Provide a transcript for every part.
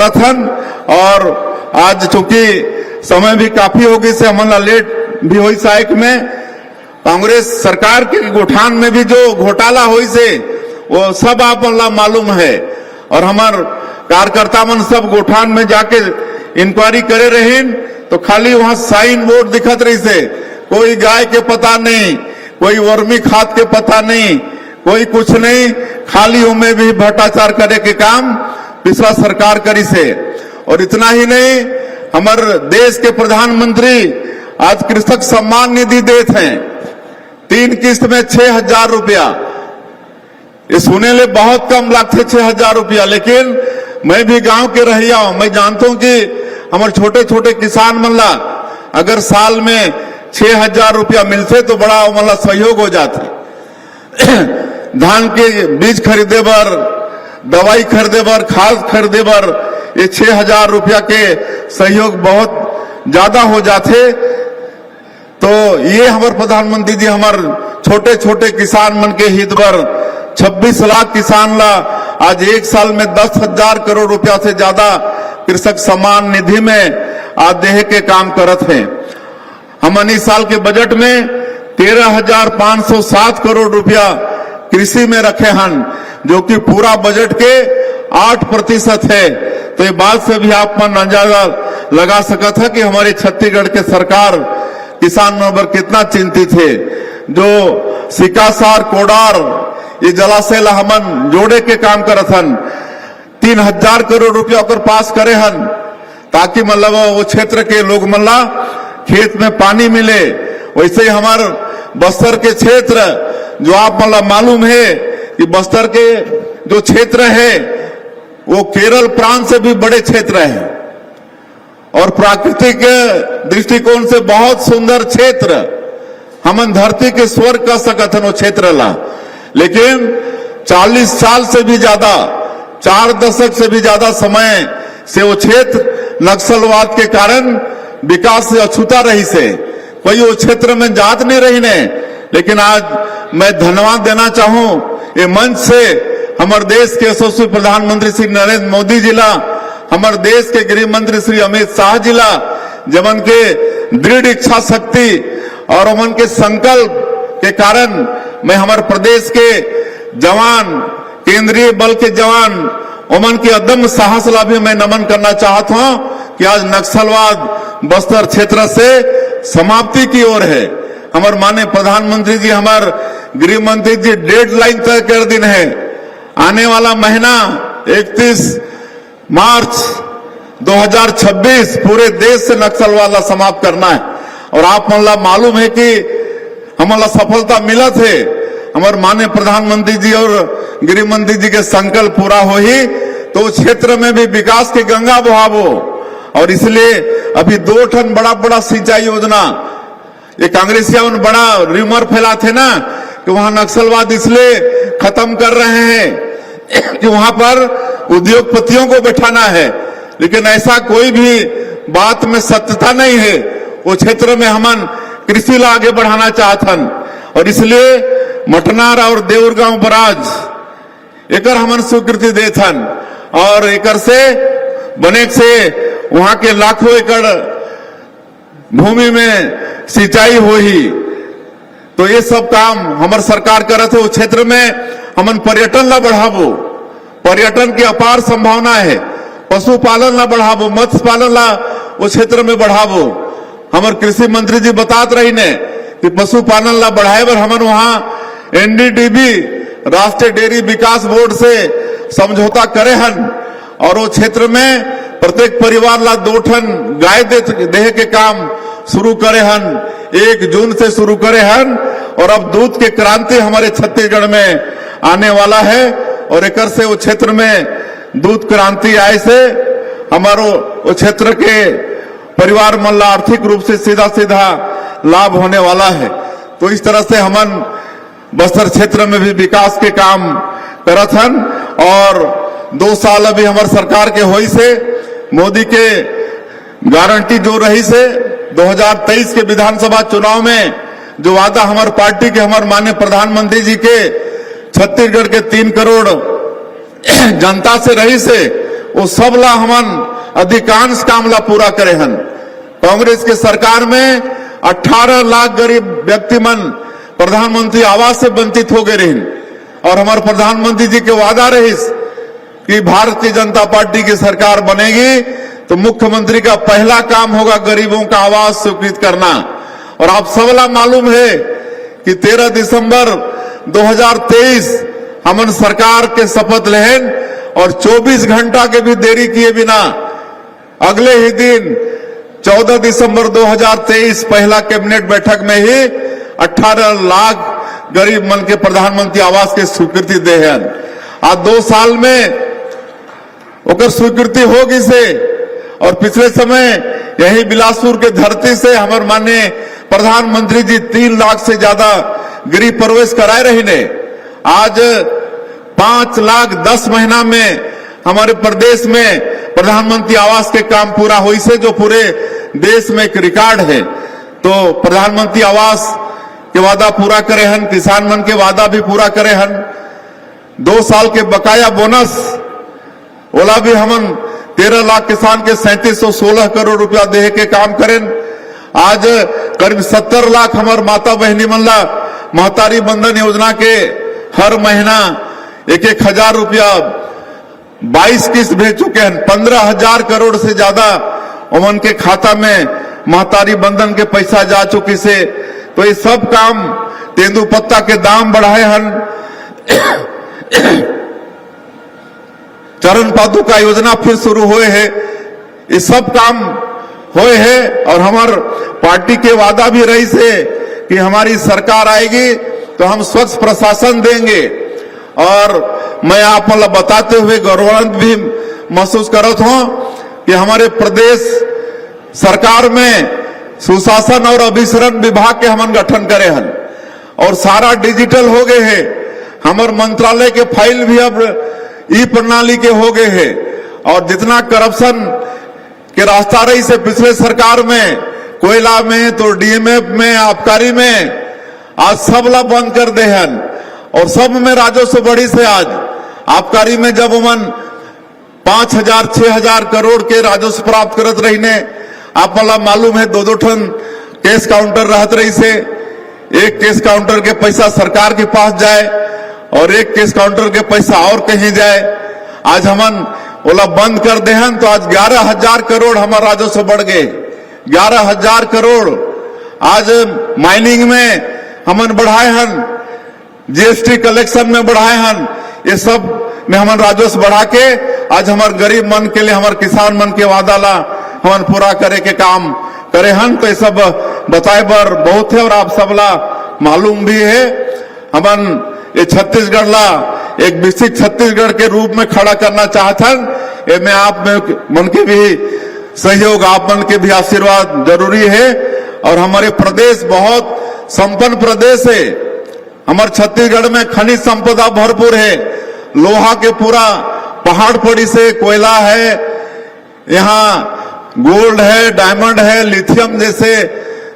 करत हन। और आज चूंकि समय भी काफी हो गई से हमला लेट भी हुई साइक में कांग्रेस सरकार के गठन में भी जो घोटाला हुई से वो सब आप मालूम है। और हमार कार्यकर्ता मन सब गोठान में जाके इंक्वायरी करे रहे तो खाली वहां साइन बोर्ड दिखत रही से, कोई गाय के पता नहीं, कोई वर्मी खाद के पता नहीं, कोई कुछ नहीं, खाली उनमें भी भ्रष्टाचार करे के काम पिछला सरकार करी से। और इतना ही नहीं, हमारे देश के प्रधानमंत्री आज कृषक सम्मान निधि देते हैं 3 किस्त में 6,000 रुपया। ये सुने ले बहुत कम लगते 6,000 रुपया, लेकिन मैं भी गांव के रहिया हूं, मैं जानता हूं कि हमारे छोटे छोटे किसान मन ला अगर साल में 6,000 रुपया मिलते तो बड़ा मतलब सहयोग हो जाते। धान के बीज खरीदे बर, दवाई खरीदे बर, खाद खरीदे बर ये 6,000 रुपया के सहयोग बहुत ज्यादा हो जाते। तो ये हमारे प्रधानमंत्री जी हमारे छोटे छोटे किसान मन के हित बर 26 लाख किसान ला आज एक साल में 10,000 करोड़ रुपया से ज्यादा कृषक सम्मान निधि में आज देहे के काम करत हैं। हम इस साल के बजट में 13,507 करोड़ रुपया कृषि में रखे हन, जो कि पूरा बजट के 8% है। तो ये बात से भी आप मन अंदाजा लगा सकत है कि हमारे छत्तीसगढ़ के सरकार किसान पर कितना चिंतित है। जो सिकासार कोडार ये जलाशय ला हमन जोड़े के काम करत हन, 3,000 करोड़ रुपया ओकर पास करे हन ताकि मतलब वो क्षेत्र के लोग मल्ला खेत में पानी मिले। वैसे ही हमारे बस्तर के क्षेत्र जो आप मतलब मालूम है कि बस्तर के जो क्षेत्र है वो केरल प्रांत से भी बड़े क्षेत्र है और प्राकृतिक दृष्टिकोण से बहुत सुंदर क्षेत्र, हमन धरती के स्वर्ग कह सकत हन वो क्षेत्र ला। लेकिन 40 साल से भी ज्यादा, 4 दशक से भी ज्यादा समय से वो क्षेत्र नक्सलवाद के कारण विकास से अछूता रही से, कोई वो क्षेत्र में जात नहीं रही ने। लेकिन आज मैं धन्यवाद देना चाहूं ये मंच से हमारे देश के यशस्वी प्रधानमंत्री श्री नरेंद्र मोदी जी ला, हमारे देश के गृह मंत्री श्री अमित शाह जी ला, जमन के दृढ़ इच्छा शक्ति और उमन के संकल्प के कारण मैं हमारे प्रदेश के जवान, केंद्रीय बल के जवान, उमन के अदम्य साहस ला भी मैं नमन करना चाहता हूं कि आज नक्सलवाद बस्तर क्षेत्र से समाप्ति की ओर है। हमारे माननीय प्रधानमंत्री जी, हमारे गृह मंत्री जी डेडलाइन तय कर दिन है, आने वाला महीना 31 मार्च 2026 पूरे देश से नक्सलवाद समाप्त करना है। और आप मतलब मालूम है कि हमारा सफलता मिला थे, हमारे माननीय प्रधानमंत्री जी और गृह मंत्री जी के संकल्प पूरा हो ही तो क्षेत्र में भी विकास की गंगा बहावो। और इसलिए अभी 2 ठन बड़ा बड़ा सिंचाई योजना, ये कांग्रेसिया उन बड़ा रूमर फैलाते ना कि वहां नक्सलवाद इसलिए खत्म कर रहे हैं कि वहां पर उद्योगपतियों को बैठाना है, लेकिन ऐसा कोई भी बात में सत्यता नहीं है। वो क्षेत्र में हमन कृषि ला आगे बढ़ाना चाहतन और इसलिए मटनार और देवरगांव बराज एकर हमन स्वीकृति देथन और एकर से बने से वहां के लाखों एकड़ भूमि में सिंचाई हो ही। तो ये सब काम हमारे सरकार करत है। उस क्षेत्र में हमन पर्यटन ला बढ़ावो, पर्यटन की अपार संभावना है, पशुपालन ला बढ़ावो, मत्स्य पालन ला उस क्षेत्र में बढ़ावो। हमारे कृषि मंत्री जी बतात रही ने कि पशुपालन ला बढ़ाए बर हमन वहां एनडीडीबी राष्ट्रीय डेयरी विकास बोर्ड से समझौता करे हन और वो क्षेत्र में प्रत्येक परिवार ला 2 ठन गाय देहे के काम शुरू करे हन, 1 जून से शुरू करे हन। और अब दूध के क्रांति हमारे छत्तीसगढ़ में आने वाला है और एकर से वो क्षेत्र में दूध क्रांति आए से हमारो वो क्षेत्र के परिवार मन ला आर्थिक रूप से सीधा सीधा लाभ होने वाला है। तो इस तरह से हमन बस्तर क्षेत्र में भी विकास के काम करत हन। और 2 साल अभी हमारे सरकार के होई से मोदी के गारंटी जो रही से 2023 के विधानसभा चुनाव में जो वादा हमारे पार्टी के हमारे माननीय प्रधानमंत्री जी के छत्तीसगढ़ के 3 करोड़ जनता से रही से वो सब ला हमन अधिकांश काम ला पूरा करे हन। कांग्रेस के सरकार में 18 लाख गरीब व्यक्ति मन प्रधानमंत्री आवास से वंचित हो गए रहिन और हमारे प्रधानमंत्री जी के वादा रहिस कि भारतीय जनता पार्टी की सरकार बनेगी तो मुख्यमंत्री का पहला काम होगा गरीबों का आवास स्वीकृत करना। और आप सबला मालूम है कि 13 दिसंबर 2023 हमन सरकार के शपथ लेहन और 24 घंटा के भी देरी किए बिना अगले ही दिन 14 दिसंबर 2023 पहला कैबिनेट बैठक में ही 18 लाख गरीब मन के प्रधानमंत्री आवास के स्वीकृति दे हैं। आज 2 साल में ओकर स्वीकृति होगी से और पिछले समय यही बिलासपुर के धरती से हमारे माननीय प्रधानमंत्री जी 3 लाख से ज्यादा गृह प्रवेश कराए रही ने। आज 5 लाख 10 महीना में हमारे प्रदेश में प्रधानमंत्री आवास के काम पूरा हुई से जो पूरे देश में एक रिकॉर्ड है। तो प्रधानमंत्री आवास के वादा पूरा करे हन, किसान मन के वादा भी पूरा करे हन। 2 साल के बकाया बोनस ओला भी हमन 13 लाख किसान के 3716 करोड़ रुपया देहे के काम करें। आज करीब 70 लाख हमार माता बहनी मन ला महतारी बंधन योजना के हर महीना 1-1 हजार रुपया 22 किस्त भेज चुके हैं। 15,000 करोड़ से ज्यादा उमन के खाता में महतारी बंधन के पैसा जा चुकी से। तो ये सब काम तेंदुपत्ता के दाम बढ़ाए हन, चरण पादुका योजना फिर शुरू हुए है, ये सब काम हुए है। और हमार पार्टी के वादा भी रही से कि हमारी सरकार आएगी तो हम स्वच्छ प्रशासन देंगे। और मैं आप बताते हुए गौरवान्वित भी महसूस करत हूं कि हमारे प्रदेश सरकार में सुशासन और अभिसरण विभाग के हमन गठन करे हन और सारा डिजिटल हो गए हैं। हमारे मंत्रालय के फाइल भी अब ई प्रणाली के हो गए हैं। और जितना करप्शन के रास्ता रही से पिछले सरकार में कोयला में तो डीएमएफ में आबकारी में आज सब ला बंद कर दे हन और सब में राजस्व बढ़ी से आज आबकारी में जब उमन 5,000-6,000 करोड़ के राजस्व प्राप्त करत रही ने, आप वाला मालूम है 2-2 ठन केस काउंटर रहत रही से। एक केस काउंटर के पैसा सरकार के पास जाए और एक केस काउंटर के पैसा और कहीं जाए। आज हमन ओला बंद कर दे हन तो आज 11,000 करोड़ हमारा राजस्व बढ़ गए। 11,000 करोड़ आज माइनिंग में हमन बढ़ाए हन, जीएसटी कलेक्शन में बढ़ाए हन, ये सब में हमन राजस्व बढ़ा के आज हमारे गरीब मन के लिए हमारे किसान मन के वादा ला हमन पूरा करे के काम करे हन। तो ये सब बताए बर बहुत है और आप सब ला मालूम भी है। हमन ये छत्तीसगढ़ ला एक विकसित छत्तीसगढ़ के रूप में खड़ा करना चाहतन। ये में आप मन के भी सहयोग, आप मन के भी आशीर्वाद जरूरी है। और हमारे प्रदेश बहुत संपन्न प्रदेश है। हमारे छत्तीसगढ़ में खनिज संपदा भरपूर है, लोहा के पूरा पहाड़ पड़ी से कोयला है, यहाँ गोल्ड है, डायमंड है, लिथियम जैसे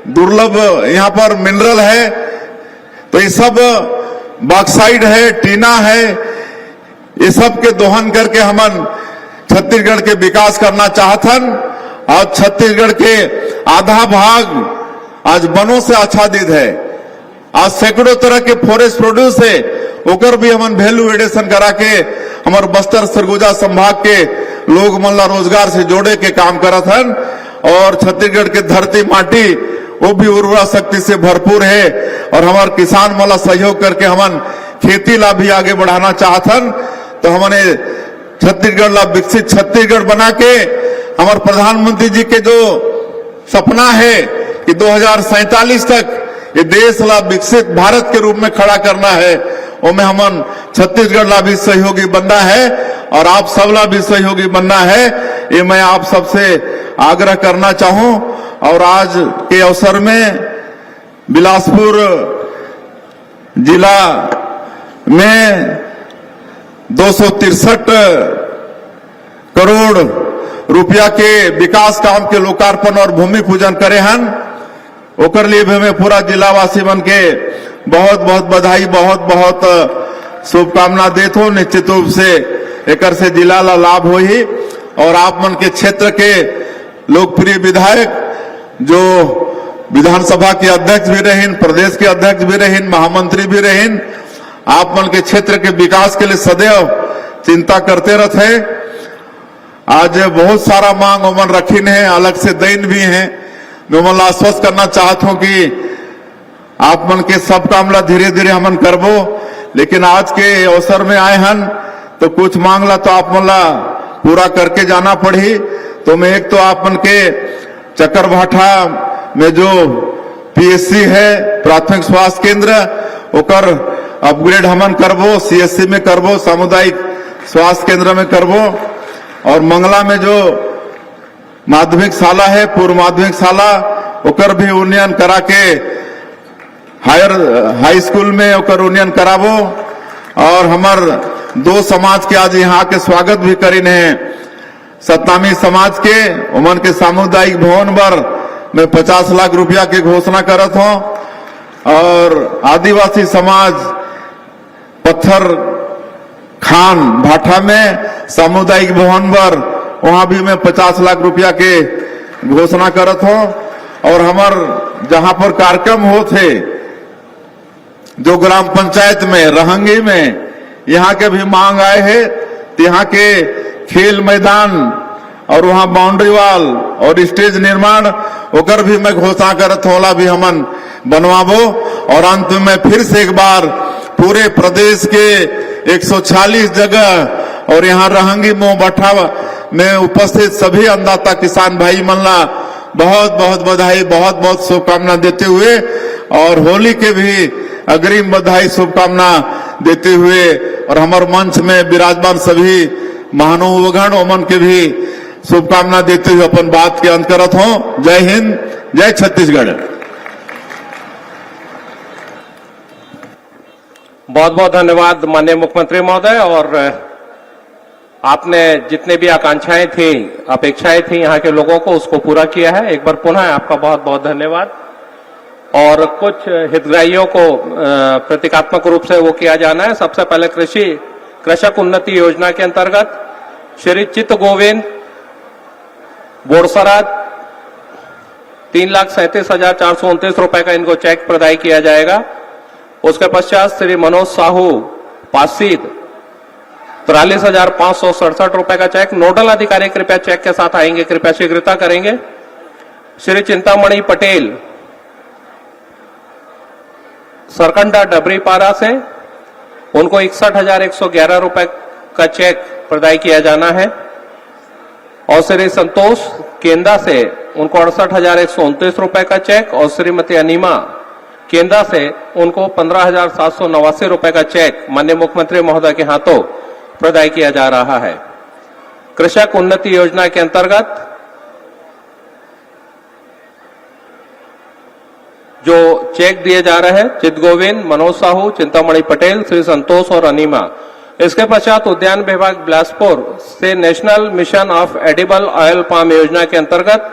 दुर्लभ यहाँ पर मिनरल है। तो ये सब बॉक्साइड है, टीना है, ये सब के दोहन करके हमन छत्तीसगढ़ के विकास करना चाहतन। और छत्तीसगढ़ के आधा भाग आज वनों से आच्छादित है। आज सैकड़ों तरह के फॉरेस्ट प्रोड्यूस है, ओकर भी हमन वैल्यू एडिशन करा के हमारे बस्तर सरगुजा संभाग के लोग मन ला रोजगार से जोड़े के काम करत हन। और छत्तीसगढ़ के धरती माटी वो भी उर्वरा शक्ति से भरपूर है और हमारे किसान मन ला सहयोग करके हमन खेती ला भी आगे बढ़ाना चाहतन। तो हमने छत्तीसगढ़ ला विकसित छत्तीसगढ़ बना के हमारे प्रधानमंत्री जी के जो सपना है कि 2047 तक ये देश ला विकसित भारत के रूप में खड़ा करना है, उसमें हमन छत्तीसगढ़ ला भी सहयोगी बनना है और आप सब ला भी सहयोगी बनना है। ये मैं आप सबसे आग्रह करना चाहूं। और आज के अवसर में बिलासपुर जिला में 263 करोड़ रुपया के विकास काम के लोकार्पण और भूमि पूजन करे हन। ओकर लिए भी हमें पूरा जिलावासी मन के बहुत बहुत बधाई, बहुत बहुत शुभकामना देत हो। निश्चित रूप से एकर से जिला ला लाभ होही। और आप मन के क्षेत्र के लोकप्रिय विधायक जो विधानसभा के अध्यक्ष भी रहीन, प्रदेश के अध्यक्ष भी रहीन, महामंत्री भी रहीन, आप मन के क्षेत्र के विकास के लिए सदैव चिंता करते रहते। आज बहुत सारा मांग ओमन रखीन है, अलग से दैन भी है। मैं ओमन आश्वस्त करना चाहता हूं कि आप मन के सब काम ला धीरे धीरे हमन करबो, लेकिन आज के अवसर में आए हन तो कुछ मांग ला तो आप मन ला पूरा करके जाना पड़ी। तो मैं एक तो आप मन के चक्करभाठा में जो पीएससी है, प्राथमिक स्वास्थ्य केंद्र, ओकर अपग्रेड हमन करबो, सीएससी में करबो, सामुदायिक स्वास्थ्य केंद्र में करबो, और मंगला में जो माध्यमिक शाला है, पूर्व माध्यमिक शाला, ओकर भी उन्नयन करा के हाई स्कूल में ओकर उन्नयन कराबो। और हमार दो समाज के आज यहाँ के स्वागत भी करीन है। सतनामी समाज के उमन के सामुदायिक भवन पर मैं 50 लाख रुपया की घोषणा करत हूं, और आदिवासी समाज पत्थर खान भाठा में सामुदायिक भवन पर वहां भी मैं 50 लाख रुपया के घोषणा करत हूं। और हमार जहां पर कार्यक्रम होते जो ग्राम पंचायत में रहंगी में, यहाँ के भी मांग आए है, तो यहाँ के खेल मैदान और वहां बाउंड्री वाल और स्टेज निर्माण ओकर भी मैं घोषणा करत होला भी हमन बनवाबो। और अंत में फिर से एक बार पूरे प्रदेश के 140 जगह और यहाँ रहंगी मोह बठा में उपस्थित सभी अन्नदाता किसान भाई मन ला बहुत बहुत बधाई, बहुत बहुत शुभकामना देते हुए, और होली के भी अग्रिम बधाई शुभकामना देते हुए, और हमारे मंच में विराजमान सभी महानुभावगण ओमन के भी शुभकामना देते हुए अपन बात के अंत करत हूं। जय हिंद, जय छत्तीसगढ़। बहुत बहुत धन्यवाद माननीय मुख्यमंत्री महोदय। और आपने जितने भी आकांक्षाएं थी, अपेक्षाएं थी यहाँ के लोगों को, उसको पूरा किया है। एक बार पुनः आपका बहुत बहुत धन्यवाद। और कुछ हितग्राहियों को प्रतीकात्मक रूप से वो किया जाना है। सबसे पहले कृषक उन्नति योजना के अंतर्गत श्री चित्त गोविंद बोरसरा 3,37,429 रुपए का इनको चेक प्रदाय किया जाएगा। उसके पश्चात श्री मनोज साहू पासीद 43,567 रुपए का चेक। नोडल अधिकारी कृपया चेक के साथ आएंगे, कृपया शीघ्रता करेंगे। श्री चिंतामणि पटेल सरकंडा डबरीपारा से, उनको 61,111 रुपए का चेक प्रदाय किया जाना है। और श्री संतोष केंदा से उनको 68,129 रुपए का चेक, और श्रीमती अनिमा केंदा से उनको 15,789 रुपए का चेक माननीय मुख्यमंत्री महोदय के हाथों प्रदाय किया जा रहा है। कृषक उन्नति योजना के अंतर्गत जो चेक दिए जा रहे हैं, चित्त गोविंद, मनोज साहू, चिंतामणि पटेल, श्री संतोष और अनिमा। इसके पश्चात उद्यान विभाग बिलासपुर से national mission of edible oil palm योजना के अंतर्गत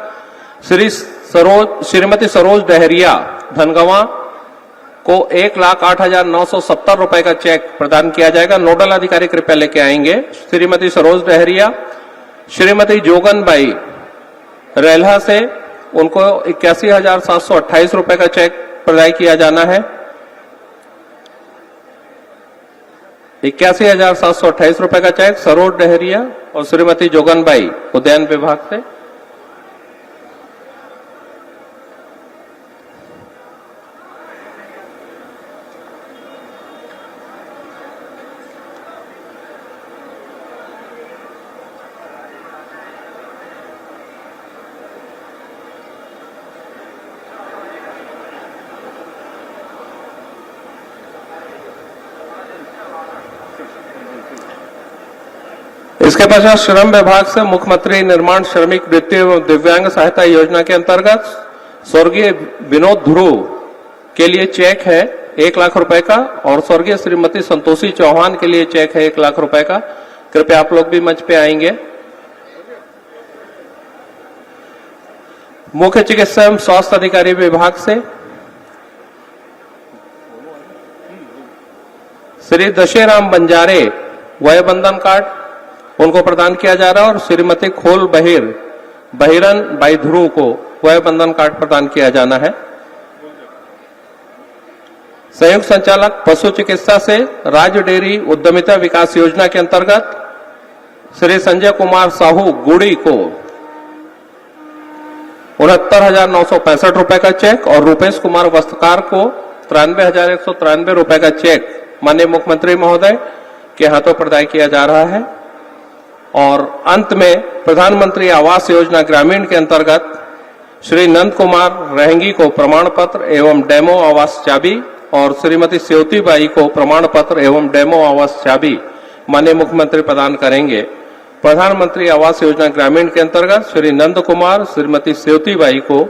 श्रीमती सरोज डहरिया धनगवा को 1,08,970 रुपए का चेक प्रदान किया जाएगा। नोडल अधिकारी कृपया लेके आएंगे। श्रीमती सरोज डहरिया, श्रीमती जोगनबाई रेल्हा से उनको 81,728 रुपए का चेक प्रदाय किया जाना है। 81,728 रुपए का चेक सरोज डहरिया और श्रीमती जोगनबाई उद्यान विभाग से। इसके पश्चात श्रम विभाग से मुख्यमंत्री निर्माण श्रमिक वृत्ति एवं दिव्यांग सहायता योजना के अंतर्गत स्वर्गीय विनोद ध्रुव के लिए चेक है 1 लाख रुपए का, और स्वर्गीय श्रीमती संतोषी चौहान के लिए चेक है 1 लाख रुपए का। कृपया आप लोग भी मंच पे आएंगे। मुख्य चिकित्सा एवं स्वास्थ्य अधिकारी विभाग से श्री दशेराम बंजारे वय बंधन कार्ड, उनको प्रदान किया जा रहा है और श्रीमती खोल बहिरन बाई ध्रुव को वय बंधन कार्ड प्रदान किया जाना है। संयुक्त संचालक पशु चिकित्सा से राज्य डेयरी उद्यमिता विकास योजना के अंतर्गत श्री संजय कुमार साहू गुड़ी को 69,965 रुपए का चेक और रूपेश कुमार वस्त्रकार को 93,193 रुपए का चेक माननीय मुख्यमंत्री महोदय के हाथों प्रदान किया जा रहा है। और अंत में प्रधानमंत्री आवास योजना ग्रामीण के अंतर्गत श्री नंद कुमार रहेंगी को प्रमाण पत्र एवं डेमो आवास चाबी और श्रीमती सेवती बाई को प्रमाण पत्र एवं डेमो आवास चाबी माननीय मुख्यमंत्री प्रदान करेंगे। प्रधानमंत्री आवास योजना ग्रामीण के अंतर्गत श्री नंद कुमार श्रीमती सेवती बाई को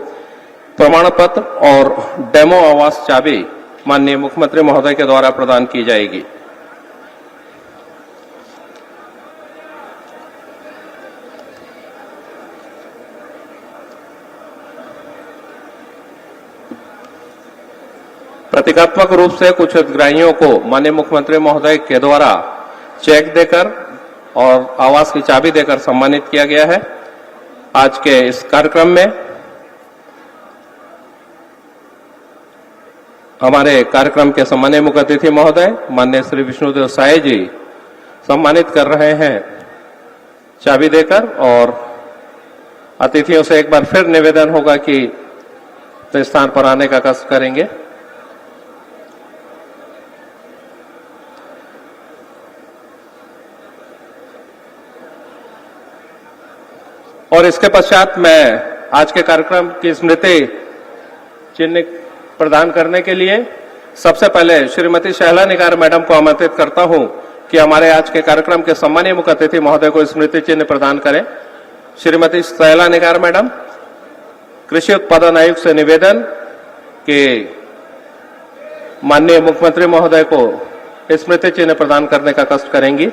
प्रमाण पत्र और डेमो आवास चाबी माननीय मुख्यमंत्री महोदय के द्वारा प्रदान की जाएगी। प्रतीकात्मक रूप से कुछ हितग्राहियों को माननीय मुख्यमंत्री महोदय के द्वारा चेक देकर और आवास की चाबी देकर सम्मानित किया गया है। आज के इस कार्यक्रम में हमारे कार्यक्रम के सम्मानीय मुख्य अतिथि महोदय माननीय श्री विष्णुदेव साय जी सम्मानित कर रहे हैं चाबी देकर। और अतिथियों से एक बार फिर निवेदन होगा कि तो स्थान पर आने का कष्ट करेंगे। और इसके पश्चात मैं आज के कार्यक्रम की स्मृति चिन्ह प्रदान करने के लिए सबसे पहले श्रीमती शैला निगार मैडम को आमंत्रित करता हूं कि हमारे आज के कार्यक्रम के सम्मानीय मुख्य अतिथि महोदय को स्मृति चिन्ह प्रदान करें। श्रीमती शैला निगार मैडम, कृषि उत्पादन आयुक्त से निवेदन कि माननीय मुख्यमंत्री महोदय को स्मृति चिन्ह प्रदान करने का कष्ट करेंगी।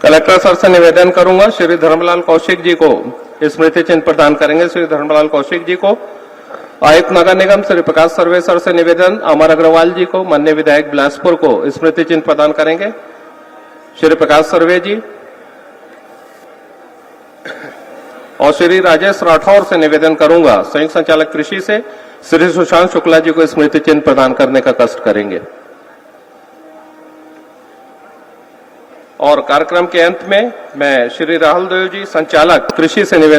कलेक्टर सर से निवेदन करूंगा, श्री धर्मलाल कौशिक जी को स्मृति चिन्ह प्रदान करेंगे। श्री धर्मलाल कौशिक जी को। आयुक्त नगर निगम श्री प्रकाश सर्वे सर से निवेदन, अमर अग्रवाल जी को माननीय विधायक बिलासपुर को स्मृति चिन्ह प्रदान करेंगे। श्री प्रकाश सर्वे जी। और श्री राजेश राठौर से निवेदन करूंगा, संयुक्त संचालक कृषि से श्री सुशांत शुक्ला जी को स्मृति चिन्ह प्रदान करने का कष्ट करेंगे। और कार्यक्रम के अंत में मैं श्री राहुल देव जी संचालक कृषि से निवेदन